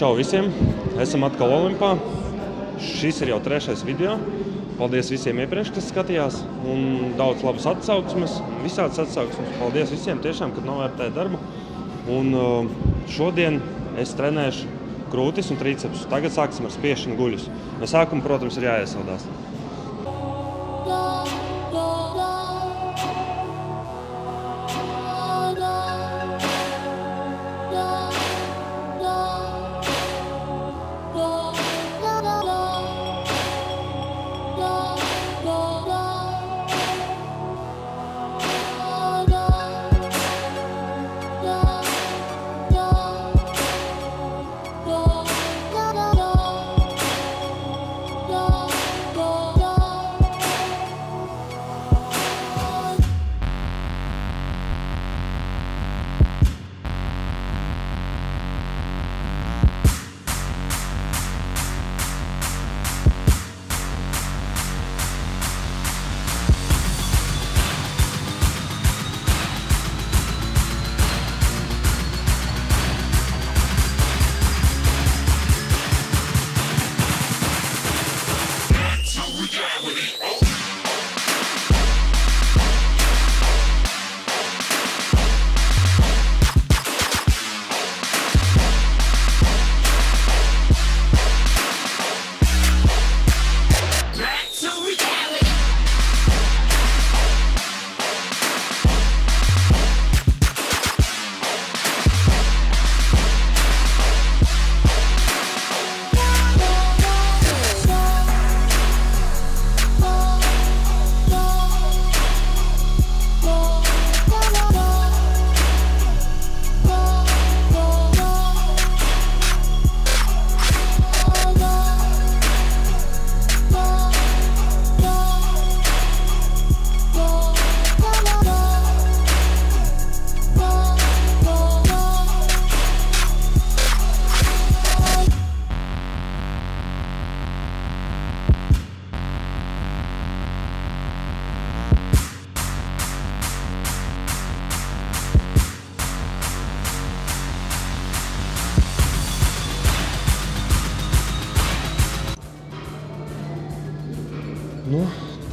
Čau visiem! Esam atkal Olimpā. Šis ir jau 3. video. Paldies visiem iepriekš, kas skatījās. Un daudz labas atsauksmes, visādas atsauksmes. Paldies visiem tiešām, kad novērtēja darbu. Un šodien es trenēšu krūtis un tricepsus. Tagad sāksim ar spiešanu guļus. No sākuma, protams, ir jāiesaldās.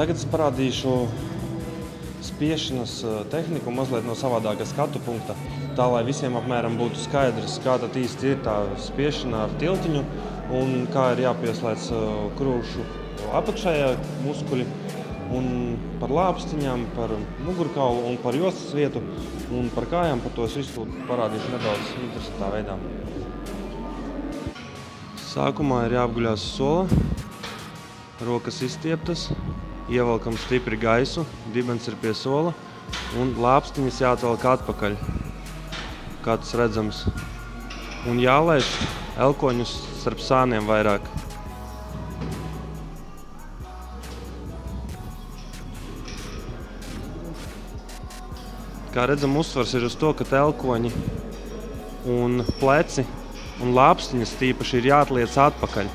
Tagad es parādīšu spiešanas tehniku mazliet no savādāka skatu punkta, tā lai visiem apmēram būtu skaidrs, kā tad īsti ir tā spiešana ar tiltiņu un kā ir jāpieslēdz krūšu apakšējā muskuļi un par lāpstiņām, par mugurkaulu un par jostas vietu un par kājām. Par to es visu parādīšu nedaudz interesantā veidā. Sākumā ir jāapguļās uz sola, rokas izstieptas. Ievelkam stipri gaisu, dibens ir pie sola un lāpstiņas jāatvelk atpakaļ, kā tas redzams. Un jālaiž elkoņus starp sāniem vairāk. Kā redzam, uzsvars ir uz to, ka elkoņi un pleci un lāpstiņas tīpaši ir jāatliec atpakaļ.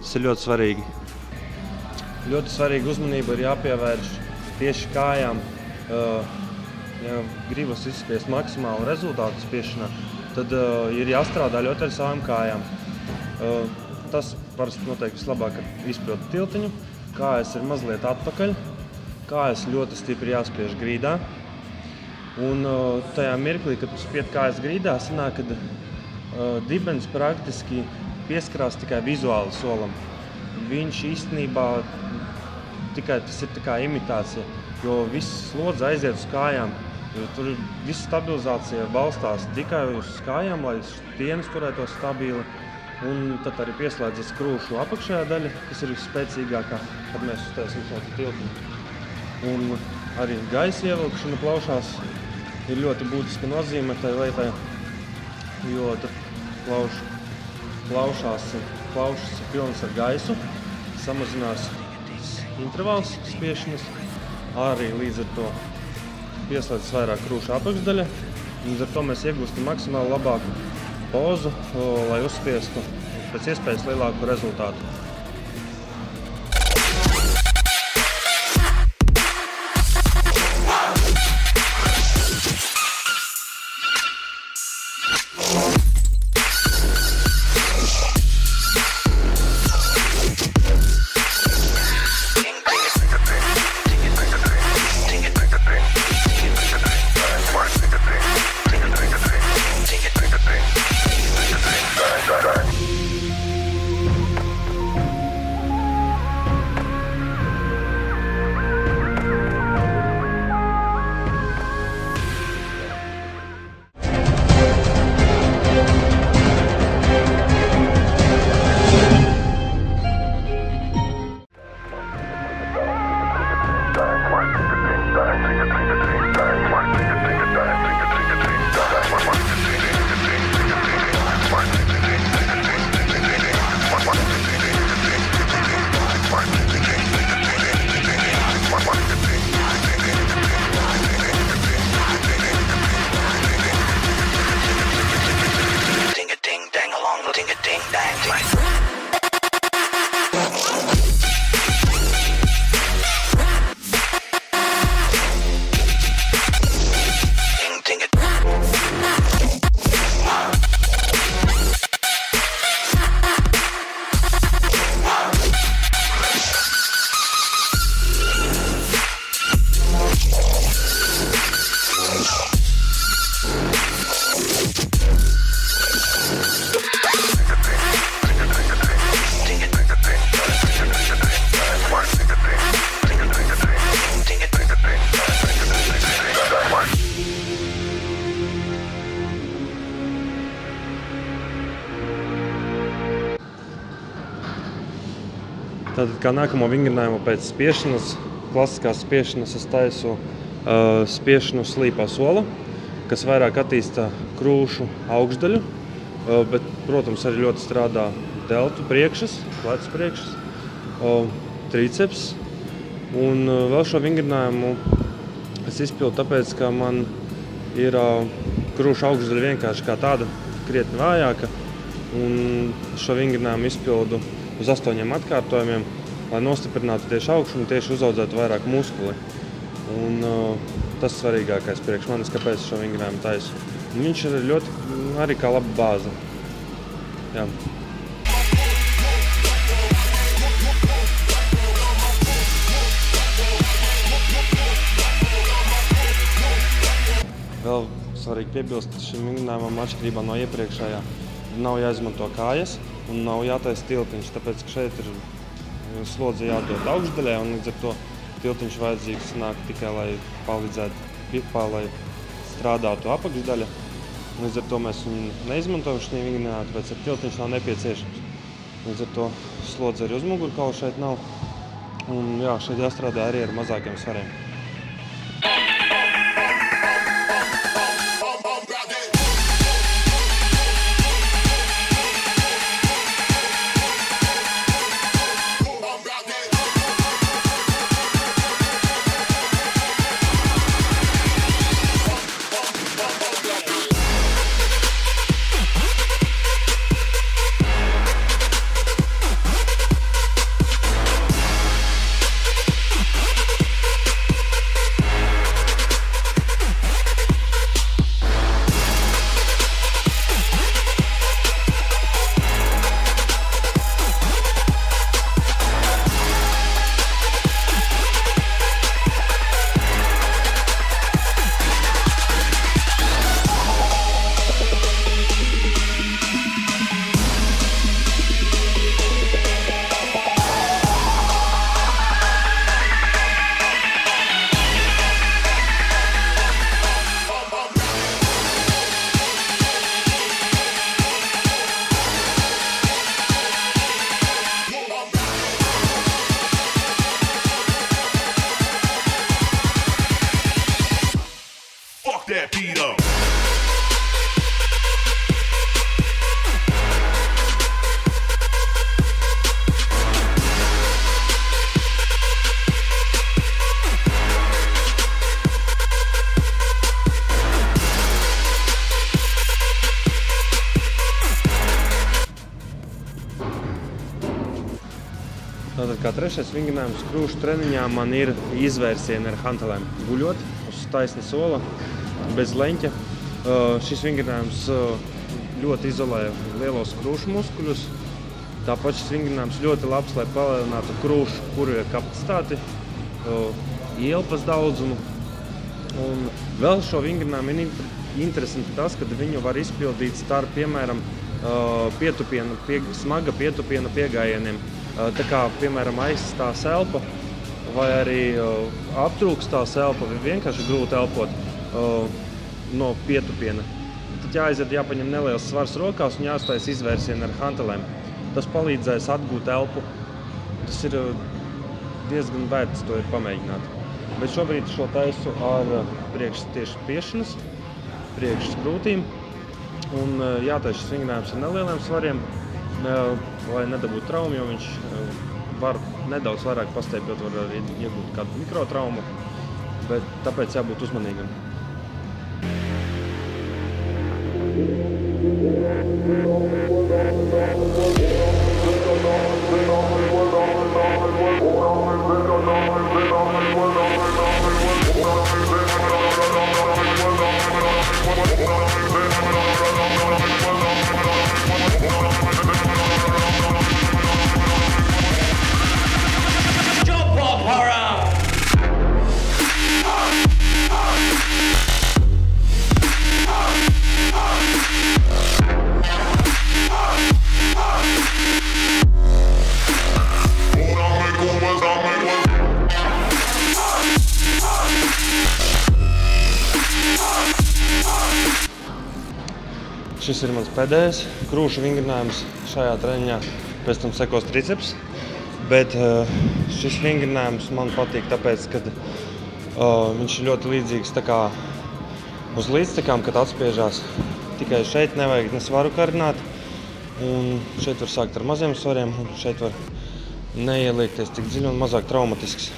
Tas ir ļoti svarīgi. Ļoti svarīga uzmanība ir jāpievērš tieši kājām. Ja gribas izspiest maksimālu rezultātu spiešanā, tad ir jāstrādā ļoti ar savām kājām. Tas parasti noteikti vislabāk izprot tiltiņu. Kājas ir mazliet atpakaļ. Kājas ļoti stipri jāspiež grīdā. Un tajā mirklī, kad tu spied kājas grīdā, sanāk, kad dibens praktiski pieskarās tikai vizuāli solam. Viņš īstenībā tikai tas ir tā kā imitācija, jo viss slodze aiziet uz kājām. Tur viss stabilizācija balstās tikai uz kājām, lai stienas turētos stabili. Un tad arī pieslēdzas krūšu apakšējā daļa, kas ir visspēcīgākā, kad mēs uztaisam šo tiltiņu. Un arī gaisa ievilkšana plaušās ir ļoti būtiska nozīme tai lietai, jo tad plaušas ir pilnas ar gaisu, samazinās intervāls spiešanas, arī līdz ar to pieslēdzas vairāk krūšu apakšdaļa. Līdz ar to mēs iegūstam maksimāli labāku pozu, lai uzspiestu pēc iespējas lielāku rezultātu. Tātad kā nākamo vingrinājumu pēc spiešanas, klasiskās spiešanas, es taisu spiešanu slīpā sola, kas vairāk attīsta krūšu augšdaļu, bet, protams, arī ļoti strādā deltu priekšas, plecu priekšas, triceps. Un vēl šo vingrinājumu es izpildu tāpēc, ka man ir krūšu augšdaļa vienkārši kā tāda krietni vājāka. Un šo vingrinājumu izpildu uz 8 atkārtojumiem, lai nostiprinātu tieši augšu un tieši uzaudzētu vairāk muskuli. Un tas svarīgākais priekš manis, kāpēc šo vingrinājumu taisu. Un viņš ir ļoti arī kā laba bāze. Jā. Vēl svarīgi piebilst šim vingrinājumam atšķirībā no iepriekšējā. Nav jāizmanto kājas un nav jātaisa tiltiņš, tāpēc, ka šeit ir slodze jādod augšdaļai un līdz ar to tiltiņš vajadzīgs nāk tikai, lai palīdzētu, lai strādātu apakšdaļa. Līdz ar to mēs viņu neizmantojam šī vingrinājumā, tāpēc ar tiltiņš nav nepieciešams. Līdz ar to slodze arī uz mugurkaula šeit nav. Un jā, šeit jāstrādā arī ar mazākiem svariem. That beat up. Tātad kā trešais vingrinājums krūšu treniņā man ir izvērsieni ar hantelēm. Guļot uz taisna sola, bez leņķa. Šis vingrinājums ļoti izolē lielos krūšu muskuļus. Tāpat šis vingrinājums ļoti labs, lai palielinātu krūšu kurja kapacitāti, ielpas daudzumu. Un vēl šo vingrinājumu ir interesanti tas, ka viņu var izpildīt starp, piemēram, smaga pietupiena piegājieniem. Tā kā, piemēram, aizstās elpa vai arī aptrūkstās elpa, vai vienkārši grūti elpot no pietupiena. Tad jāpaņem neliels svars rokās un jāuztais izvērsieni ar hantelēm. Tas palīdzēs atgūt elpu. Tas ir diezgan vērts to ir pamēģināt. Bet šobrīd šo taisu ar priekš tieši spiešanas, priekš krūtīm. Un jātais šis vingrinājums ar nelieliem svariem, lai nedabūtu traumu, jo viņš var nedaudz vairāk pastiepjot, var arī iegūt kādu mikrotraumu, bet tāpēc jābūt uzmanīgam. Šis ir mans pēdējais krūšu vingrinājums šajā treniņā. Pēc tam sekos triceps. Bet šis vingrinājums man patīk tāpēc, ka viņš ir ļoti līdzīgs tā kā uz līdztekām, kad atspiežās. Tikai šeit nevajag svaru karināt. Un šeit var sākt ar maziem svariem, un šeit var neieliekties tik dziļi un mazāk traumatisks.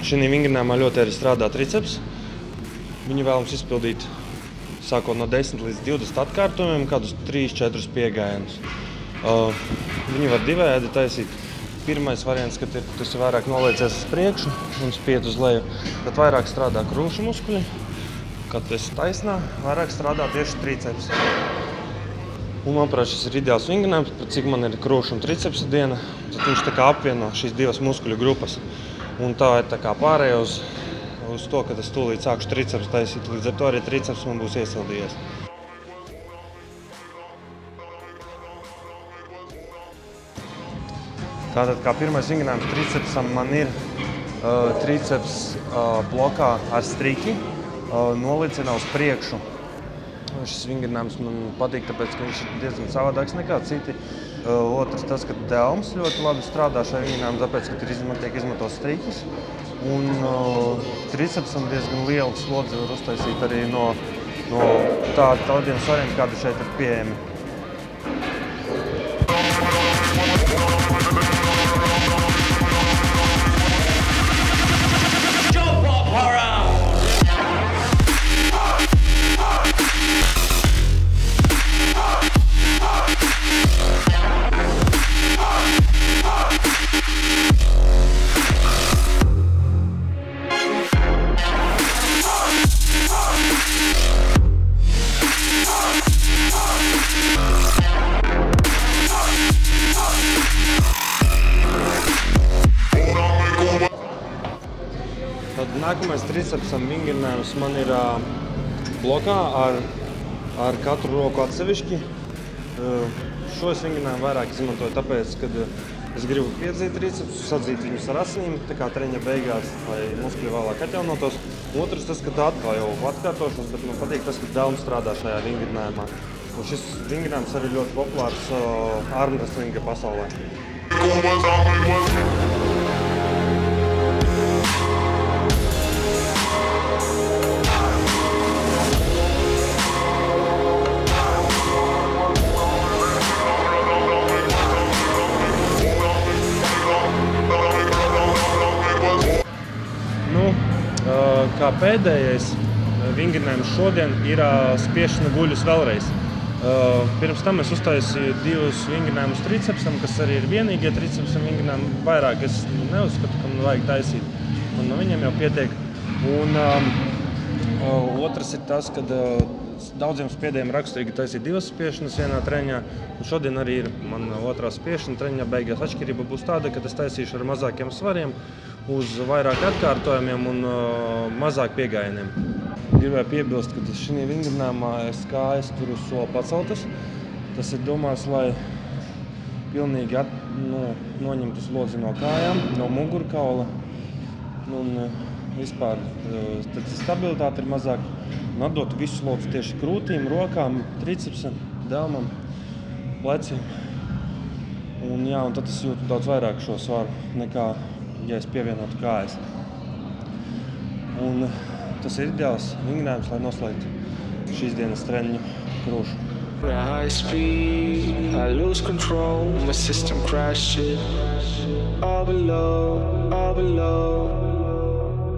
Šī vingrinājumā ļoti arī strādā triceps. Viņu vēlams izpildīt sākot no 10 līdz 20 atkārtojumiem, kādus 3-4 piegājienus. Viņu var divējādi taisīt. Pirmais variants, kad tas ir vairāk noliecies uz priekšu un spied uz leju, tad vairāk strādā krūšu muskuļi. Kad tas ir taisnā, vairāk strādā tieši triceps. Un, manuprāt, šis ir ideāls vingrinājums, cik man ir krūšu un tricepsa diena. Tad viņš tā kā apvieno šīs divas muskuļu grupas. Un tā ir tā kā pārēja uz to, ka es tūlīt sākšu triceps taisīt. Līdz ar to arī triceps man būs iesildījies. Tātad, kā pirmais vingrinājums tricepsam man ir triceps blokā ar striki, nolicienā uz priekšu. Šis vingrinājums man patīk, tāpēc, ka viņš ir diezgan savādāks nekā citi. Otrs tas, ka delms ļoti labi strādā šajā vingrinājumā, tāpēc, ka tiek izmantots strikis. Un tricepsam diezgan liela slodze var uztaisīt arī no tādiem svariem, kādi šeit ir pieejami. Nākamais tricepsam vingrinājums man ir blokā ar katru roku atsevišķi. Šo vingrinājumu vairāk izmantoju tāpēc, kad es gribu piedzīt tricepsus, sadzīt viņus ar asinīm, tā kā treņa beigās, lai muskuļi vēlāk atjaunotos. Otrs tas, ka atkal jau atkārtošanas, bet man patīk tas, ka delms strādā šajā vingrinājumā. Un šis vingrinājums arī ļoti populārs armwrestlinga pasaulē. Kā pēdējais vingrinājums šodien ir spiešana guļus vēlreiz. Pirms tam es uztaisīju 2 vingrinājumus tricepsam, kas arī ir vienīgie tricepsam vingrinājumi. Vairāk es neuzskatu, ka man vajag taisīt. Man no viņiem jau pietiek. Un otrs ir tas, ka daudziem spiedējiem raksturīgi taisīt 2 spiešanas vienā treņā. Un šodien arī ir man otrā spiešana treņā. Beigās atšķirība būs tāda, ka es taisīšu ar mazākiem svariem, uz vairāk atkārtojumiem un mazāk piegājieniem. Gribēju piebilst, ka šī vingrinājumā es kājas tur uz soli paceltas. Tas ir domāts, lai pilnīgi noņemtu slodzi no kājām, no mugurkaula. Un vispār tad stabilitāte ir mazāk. Un atdot visu slodzi tieši krūtīm, rokām, tricepsam, delmam, pleciem. Un tad es jūtu daudz vairāk šo svaru nekā, ja es pievienotu kājas. Un tas ir ideāls vingrinājums, lai noslēgtu šīs dienas treniņu krūšu. High speed, I lose control, my system crashes. All below, all below,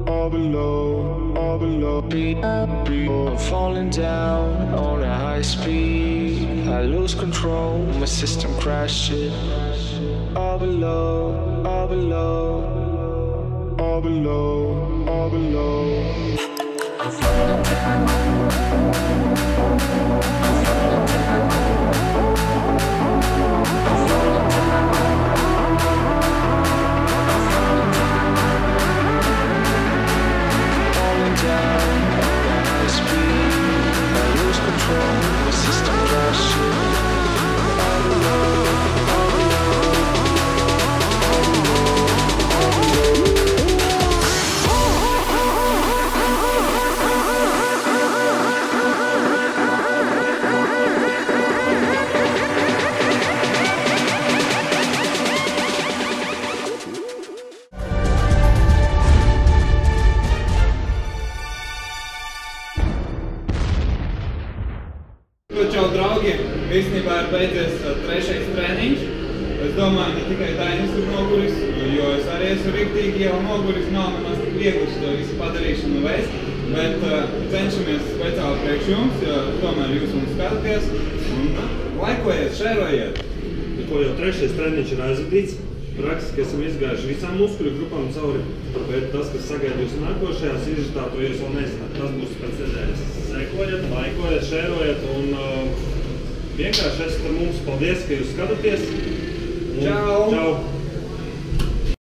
all below, all below. I'm falling down on a high speed, I lose control, my system crashes. All below, all below, all below, all below. Īstenībā ir beidzies 3. treniņš. Es domāju, ne tikai Dainis ir noguris, jo es arī esmu riktīgi jau noguris, nav nemaz tik viegli to visu padarīšanu veids, bet cenšamies speciāli priekš jums, jo tomēr jūs mums skatāties un laikojiet, šērojiet. Ko jau 3. treniņš ir aizvadīts, praktiski esam izgājuši visām muskuļu grupām cauri, bet tas, kas sagaida jūs nākošajās izžitā, to jūs vēl nezināt. Tas būs pēc nedēļas. Sekojiet, laikojiet, šērojiet un vienkārši esat ar mums. Paldies, ka jūs skatāties. Čau! Čau!